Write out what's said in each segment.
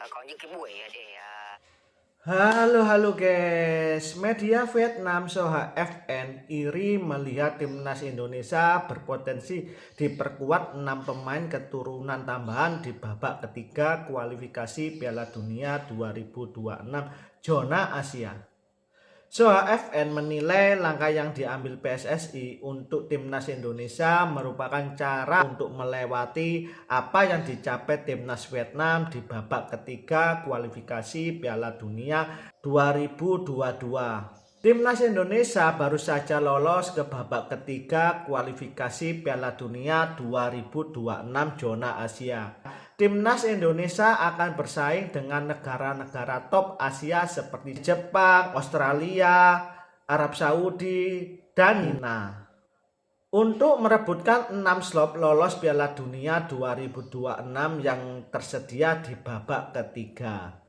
có những cái buổi để Halo guys, media Vietnam Soha FN iri melihat timnas Indonesia berpotensi diperkuat 6 pemain keturunan tambahan di babak ketiga kualifikasi Piala Dunia 2026 zona Asia. Soha FN menilai langkah yang diambil PSSI untuk timnas Indonesia merupakan cara untuk melewati apa yang dicapai timnas Vietnam di babak ketiga kualifikasi Piala Dunia 2022. Timnas Indonesia baru saja lolos ke babak ketiga kualifikasi Piala Dunia 2026 zona Asia. Timnas Indonesia akan bersaing dengan negara-negara top Asia seperti Jepang, Australia, Arab Saudi, dan China. Untuk merebutkan 6 slot lolos Piala Dunia 2026 yang tersedia di babak ketiga.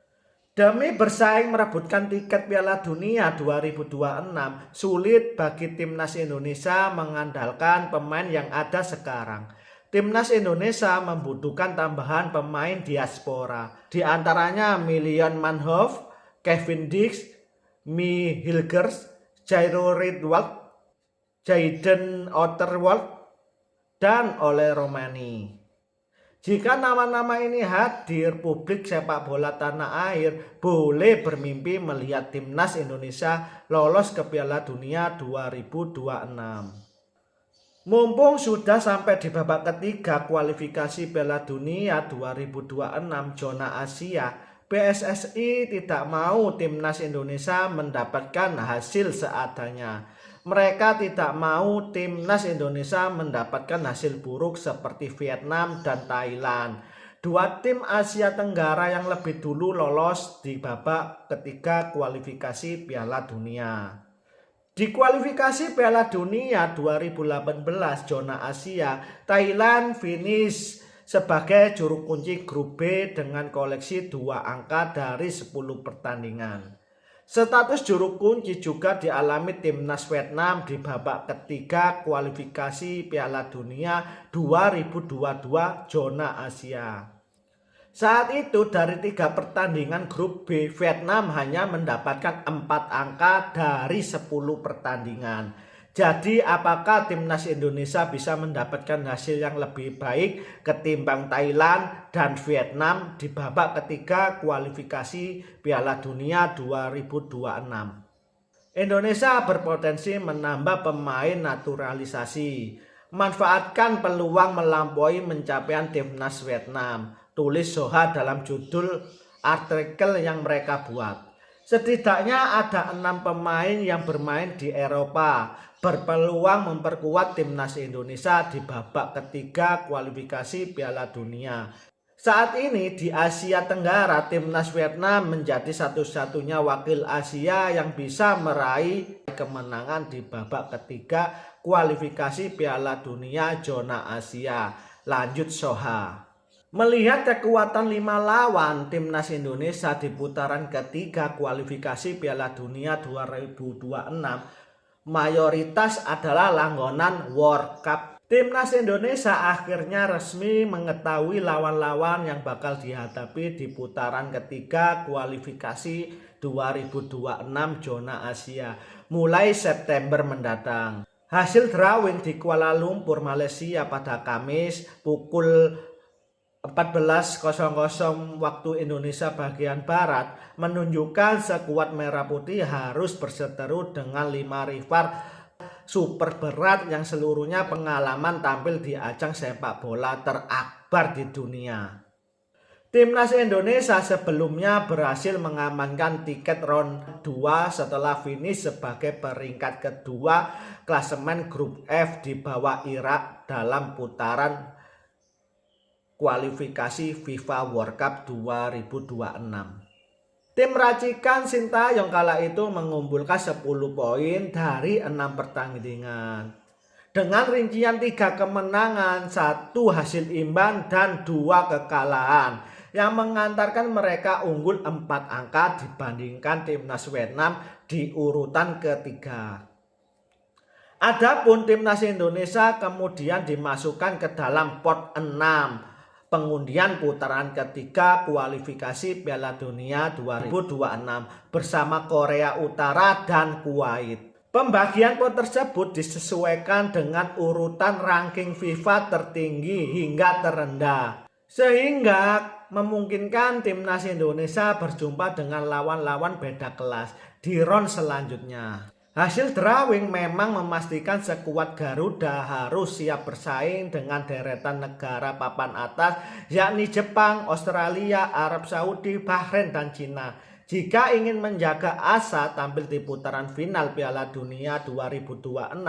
Demi bersaing merebutkan tiket Piala Dunia 2026, sulit bagi timnas Indonesia mengandalkan pemain yang ada sekarang. Timnas Indonesia membutuhkan tambahan pemain diaspora, di antaranya Milion Manhoef, Kevin Dix, Mi Hilgers, Jairo Ridwald, Jayden Otterwald, dan Ole Romani. Jika nama-nama ini hadir, publik sepak bola tanah air boleh bermimpi melihat timnas Indonesia lolos ke Piala Dunia 2026. Mumpung sudah sampai di babak ketiga kualifikasi Piala Dunia 2026 zona Asia, PSSI tidak mau timnas Indonesia mendapatkan hasil seadanya. Mereka tidak mau timnas Indonesia mendapatkan hasil buruk seperti Vietnam dan Thailand. Dua tim Asia Tenggara yang lebih dulu lolos di babak ketiga kualifikasi Piala Dunia. Di kualifikasi Piala Dunia 2018 zona Asia, Thailand finish sebagai juru kunci grup B dengan koleksi 2 angka dari 10 pertandingan. Status juru kunci juga dialami timnas Vietnam di babak ketiga kualifikasi Piala Dunia 2022 zona Asia. Saat itu dari 3 pertandingan grup B, Vietnam hanya mendapatkan 4 angka dari 10 pertandingan. Jadi apakah timnas Indonesia bisa mendapatkan hasil yang lebih baik ketimbang Thailand dan Vietnam di babak ketiga kualifikasi Piala Dunia 2026? Indonesia berpotensi menambah pemain naturalisasi. Manfaatkan peluang melampaui pencapaian timnas Vietnam, tulis Soha dalam judul artikel yang mereka buat. Setidaknya ada 6 pemain yang bermain di Eropa berpeluang memperkuat timnas Indonesia di babak ketiga kualifikasi Piala Dunia. Saat ini di Asia Tenggara, timnas Vietnam menjadi satu-satunya wakil Asia yang bisa meraih kemenangan di babak ketiga kualifikasi Piala Dunia zona Asia. Lanjut Soha. Melihat kekuatan 5 lawan timnas Indonesia di putaran ketiga kualifikasi Piala Dunia 2026, mayoritas adalah langganan World Cup. Timnas Indonesia akhirnya resmi mengetahui lawan-lawan yang bakal dihadapi di putaran ketiga kualifikasi 2026 zona Asia mulai September mendatang. Hasil drawing di Kuala Lumpur, Malaysia pada Kamis pukul 14.00 waktu Indonesia bagian Barat menunjukkan skuad merah putih harus berseteru dengan 5 rival super berat yang seluruhnya pengalaman tampil di ajang sepak bola terakbar di dunia. Timnas Indonesia sebelumnya berhasil mengamankan tiket round 2 setelah finish sebagai peringkat kedua klasemen grup F di bawah Irak dalam putaran kualifikasi FIFA World Cup 2026. Tim racikan Sintayong kala itu mengumpulkan 10 poin dari 6 pertandingan. Dengan rincian 3 kemenangan, 1 hasil imbang dan 2 kekalahan yang mengantarkan mereka unggul 4 angka dibandingkan timnas Vietnam di urutan ketiga. Adapun timnas Indonesia kemudian dimasukkan ke dalam pot 6. pengundian putaran ketiga kualifikasi Piala Dunia 2026 bersama Korea Utara dan Kuwait. Pembagian pot tersebut disesuaikan dengan urutan ranking FIFA tertinggi hingga terendah, sehingga memungkinkan timnas Indonesia berjumpa dengan lawan-lawan beda kelas di ronde selanjutnya. Hasil drawing memang memastikan skuad Garuda harus siap bersaing dengan deretan negara papan atas yakni Jepang, Australia, Arab Saudi, Bahrain, dan Cina. Jika ingin menjaga asa tampil di putaran final Piala Dunia 2026,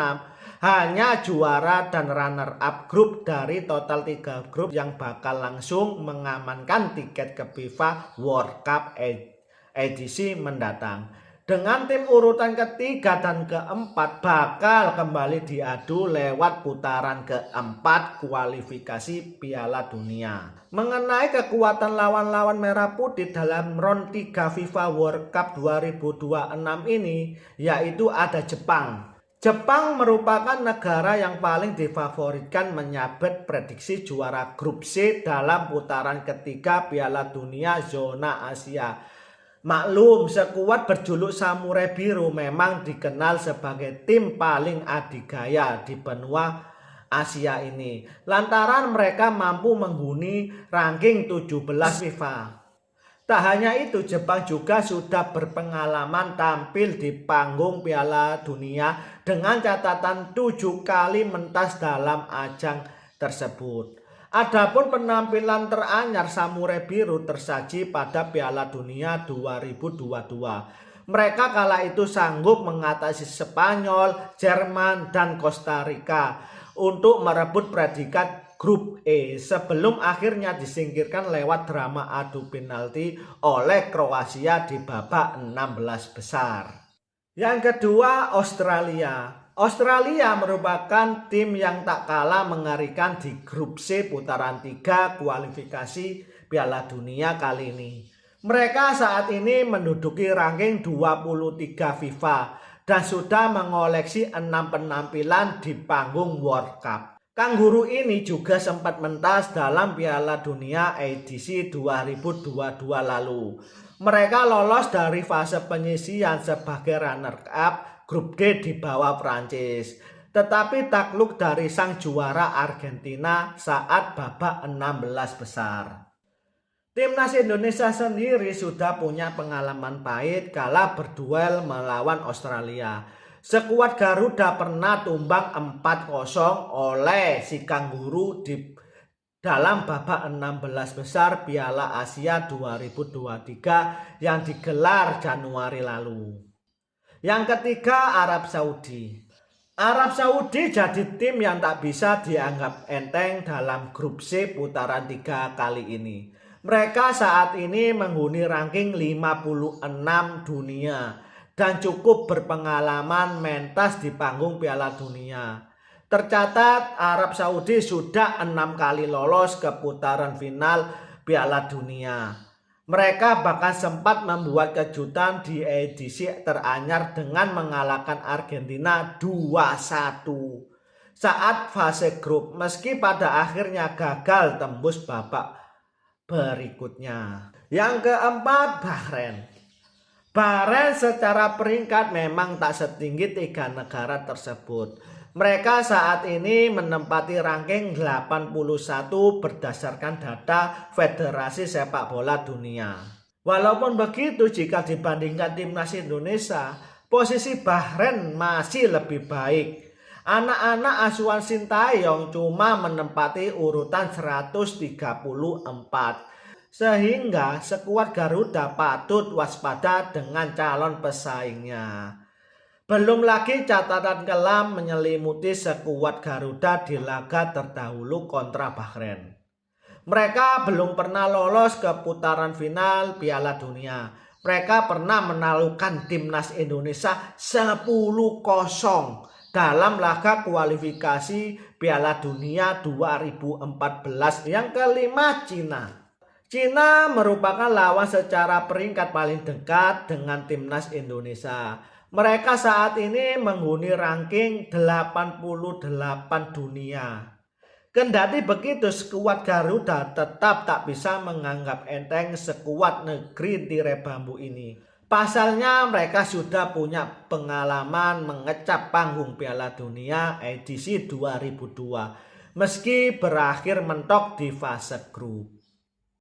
hanya juara dan runner-up grup dari total 3 grup yang bakal langsung mengamankan tiket ke FIFA World Cup edisi mendatang. Dengan tim urutan ketiga dan keempat bakal kembali diadu lewat putaran keempat kualifikasi Piala Dunia. Mengenai kekuatan lawan-lawan merah putih dalam ronde 3 FIFA World Cup 2026 ini, yaitu ada Jepang. Jepang merupakan negara yang paling difavoritkan menyabet prediksi juara grup C dalam putaran ketiga Piala Dunia zona Asia. Maklum, skuad berjuluk Samurai Biru memang dikenal sebagai tim paling adidaya di benua Asia ini, lantaran mereka mampu menghuni ranking 17 FIFA. Tak hanya itu, Jepang juga sudah berpengalaman tampil di panggung Piala Dunia dengan catatan 7 kali mentas dalam ajang tersebut. Adapun penampilan teranyar Samurai Biru tersaji pada Piala Dunia 2022. Mereka kala itu sanggup mengatasi Spanyol, Jerman, dan Costa Rica untuk merebut predikat grup E sebelum akhirnya disingkirkan lewat drama adu penalti oleh Kroasia di babak 16 besar. Yang kedua, Australia. Australia merupakan tim yang tak kalah mengerikan di grup C putaran 3 kualifikasi Piala Dunia kali ini. Mereka saat ini menduduki ranking 23 FIFA dan sudah mengoleksi 6 penampilan di panggung World Cup. Kangguru ini juga sempat mentas dalam Piala Dunia edisi 2022 lalu. Mereka lolos dari fase penyisihan sebagai runner-up grup D di bawah Prancis, tetapi takluk dari sang juara Argentina saat babak 16 besar. Timnas Indonesia sendiri sudah punya pengalaman pahit kala berduel melawan Australia. Skuad Garuda pernah tumbang 4-0 oleh si Kangguru di dalam babak 16 besar Piala Asia 2023 yang digelar Januari lalu. Yang ketiga, Arab Saudi. Arab Saudi jadi tim yang tak bisa dianggap enteng dalam grup C putaran 3 kali ini. Mereka saat ini menghuni ranking 56 dunia dan cukup berpengalaman mentas di panggung Piala Dunia. Tercatat Arab Saudi sudah 6 kali lolos ke putaran final Piala Dunia. Mereka bahkan sempat membuat kejutan di edisi teranyar dengan mengalahkan Argentina 2-1 saat fase grup, meski pada akhirnya gagal tembus babak berikutnya. Yang keempat, Bahrain. Bahrain secara peringkat memang tak setinggi 3 negara tersebut. Mereka saat ini menempati ranking 81 berdasarkan data Federasi Sepak Bola Dunia. Walaupun begitu, jika dibandingkan timnas Indonesia, posisi Bahrain masih lebih baik. Anak-anak asuhan Sintayong cuma menempati urutan 134. Sehingga skuad Garuda patut waspada dengan calon pesaingnya. Belum lagi catatan kelam menyelimuti skuad Garuda di laga terdahulu kontra Bahrain. Mereka belum pernah lolos ke putaran final Piala Dunia. Mereka pernah menaklukkan timnas Indonesia 10-0 dalam laga kualifikasi Piala Dunia 2014. Yang kelima, Cina. Cina merupakan lawan secara peringkat paling dekat dengan timnas Indonesia. Mereka saat ini menghuni ranking 88 dunia. Kendati begitu, skuad Garuda tetap tak bisa menganggap enteng skuad negeri tirai bambu ini. Pasalnya mereka sudah punya pengalaman mengecap panggung Piala Dunia edisi 2002 meski berakhir mentok di fase grup.